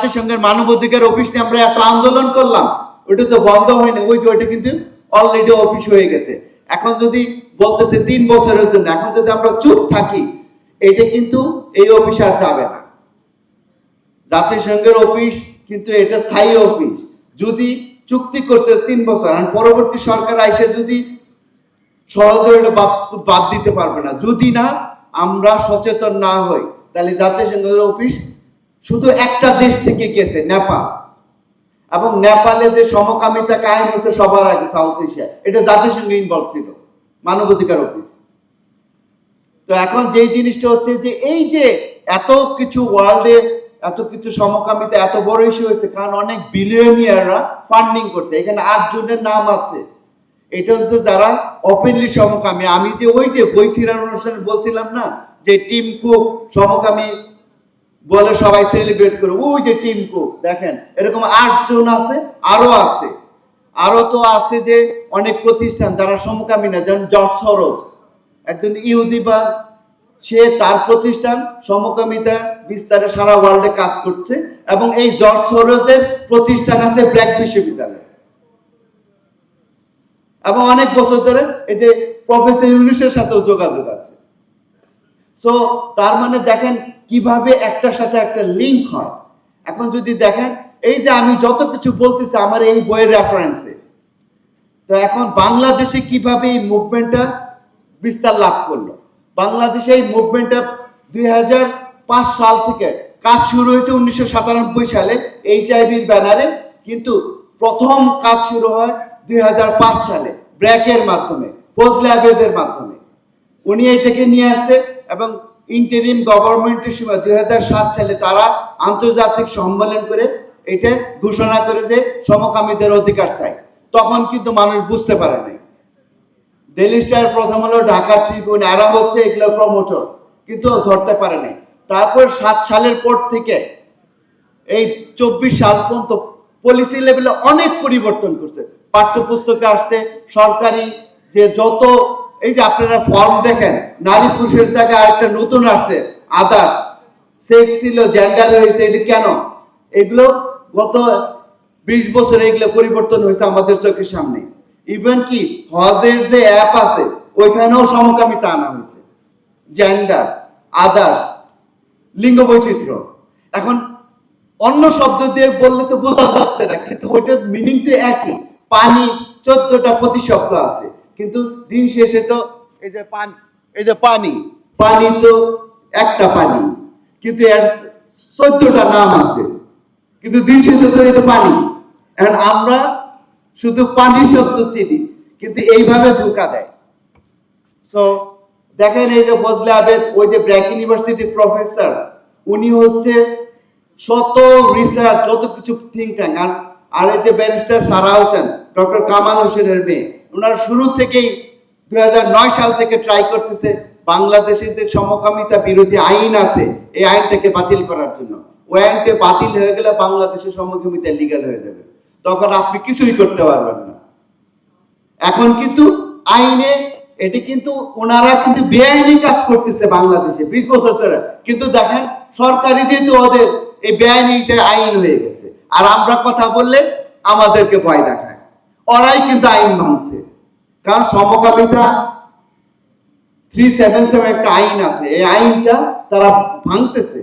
জাতিসংঘের মানবাধিকার অফিস নিয়ে আমরা এত আন্দোলন করলাম, ওটা তো বন্ধ হয়নি, ওইটা কিন্তু অলরেডি অফিস হয়ে গেছে। এখন যদি বলতেছে 3 বছরের জন্য, এখন যদি আমরা চুপ থাকি, এটা কিন্তু এই অফিস আর যাবে না। জাতিসংঘের অফিস কিন্তু এটা স্থায়ী অফিস। যদি চুক্তি করছে 3 বছর, আর পরবর্তী সরকার আইসে যদি সহজে এটা বাদ দিতে পারবে না। যদি না আমরা সচেতন না হই, তাহলে জাতিসংঘের অফিস শুধু একটা দেশ থেকে গেছে, নেপাল, এবং নেপালে যে সমকামিতা কায়েম হয়েছে সবার আগে সাউথ এশিয়া, এটা জাতিসংঘে ইনভলভ ছিল, মানবাধিকার অফিস। তো এখন যে জিনিসটা হচ্ছে যে এই যে এত কিছু ওয়ার্ল্ডে এত কিছু সমকামিতা এত বড় ইস্যু হয়েছে, কারণ অনেক বিলিয়নিয়াররা ফান্ডিং করছে। এখানে 8 জনের নাম আছে। এটা হচ্ছে যারা ওপেনলি সমকামী। আমি যে ওই যে বই সিরার অনুষ্ঠানে বলছিলাম না, যে টিম কুক সমকামী বলে সবাই সেলিব্রেট করে, ওই যে টিম কুক, দেখেন এরকম 8 জন আছে। আরো তো আছে যে অনেক প্রতিষ্ঠান যারা সমকামী না, যেমন জর্জ সরোজ, একজন ইহুদি, বা সে তার প্রতিষ্ঠান সমকামিতা বিস্তারে সারা ওয়ার্ল্ডে কাজ করছে। এবং এই জর্জ সরোজের প্রতিষ্ঠান আছে ব্র্যাক বিশ্ববিদ্যালয়, এবং অনেক বছর ধরে এই যে প্রফেসর ইউনুসের সাথেও যোগাযোগ আছে। সো তার মানে দেখেন কিভাবে একটার সাথে একটা লিঙ্ক হয়। এখন যদি দেখেন এই যে আমি যত কিছু বলতেছি আমার এই বইয়ের রেফারেন্সে, তো এখন বাংলাদেশে কিভাবে এই মুভমেন্টটা বিস্তার লাভ করলো। বাংলাদেশে এই মুভমেন্টটা 2005 সাল থেকে কাজ শুরু হয়েছে 1997 সালে এইচআইভির ব্যানারে, কিন্তু প্রথম কাজ শুরু হয় 2005 সালে ব্র্যাকের মাধ্যমে, ফজলে আবেদের মাধ্যমে। উনি এটাকে নিয়ে আসছে, এবং ইন্টারিম গভর্নমেন্টের সময় 2007 সালে তারা আন্তর্জাতিক সম্মেলন করে এটা ঘোষণা করে যে সমকামীদের অধিকার চাই। তখন কিন্তু মানুষ বুঝতে পারে নাই। ডেইলি স্টার, প্রথম হলো ঢাকা ট্রিবিউন, এরা হচ্ছে এগুলো প্রমোটর, কিন্তু ধরতে পারে নাই। তারপর 7 সালের পর থেকে এই 24 সাল পর্যন্ত পলিসি লেভেলে অনেক পরিবর্তন করছে। পাঠ্যপুস্তকে আসছে, সরকারি যে যত এই যে আপনারা ফর্ম দেখেন, নারী পুরুষের জায়গায় আরেকটা নতুন আসছে, আদার্স, সেক্স ছিল জেন্ডার হয়েছে। এটা কেন? এগুলো গত 20 বছরে এগুলো পরিবর্তন হয়েছে আমাদের চোখের সামনে। ইভেন কি হজের যে অ্যাপ আছে ওইখানেও সমকামিতা আনা হয়েছে, জেন্ডার, আদার্স, লিঙ্গ বৈচিত্র্য। এখন অন্য শব্দ দিয়ে বললে তো বোঝা যাচ্ছে না, কিন্তু ওইটার মিনিং তো একই। পানি 14টা প্রতিশব্দ আছে, কিন্তু দিন শেষে তো এই যে পানি তো একটা পানি, কিন্তু এর 14টা নাম আছে, কিন্তু দিন শেষে তো এটা পানি। এখন আমরা শুধু পানি শব্দ চিনি, কিন্তু এইভাবে ধোঁকা দেয়। সো দেখেন এই যে ফজলে আবেদ, ওই যে ব্র্যাক ইউনিভার্সিটি প্রফেসর, উনি হচ্ছে শত রিসার্চ, যত কিছু থিঙ্ক ট্যাঙ্ক। আর এই যে ব্যারিস্টার সারা হোসেন, ডক্টর কামাল হোসেনের মেয়ে, ওনার শুরু থেকেই 2009 সাল থেকে ট্রাই করতেছে বাংলাদেশে যে সমকামিতা বিরোধী আইন আছে এই আইনটাকে বাতিল করার জন্য। ওই আইনটা বাতিল হয়ে গেলে বাংলাদেশে সমকামিতা লিগ্যাল হয়ে যাবে, তখন আপনি কিছুই করতে পারবেন না। এখন কিন্তু আইনে এটি কিন্তু ওনারা কিন্তু বেআইনি কাজ করতেছে বাংলাদেশে 20 বছর ধরে, কিন্তু দেখেন সরকারি যেহেতু ওদের এই বেআইনিতে আইন হয়ে গেছে, আর আমরা কথা বললে আমাদেরকে ভয় দেখায়। ওরাই কিন্তু আইন ভাঙছে, কারণ সমকামিতা 377 একটা আইন আছে, এই আইনটা তারা ভাঙতেছে।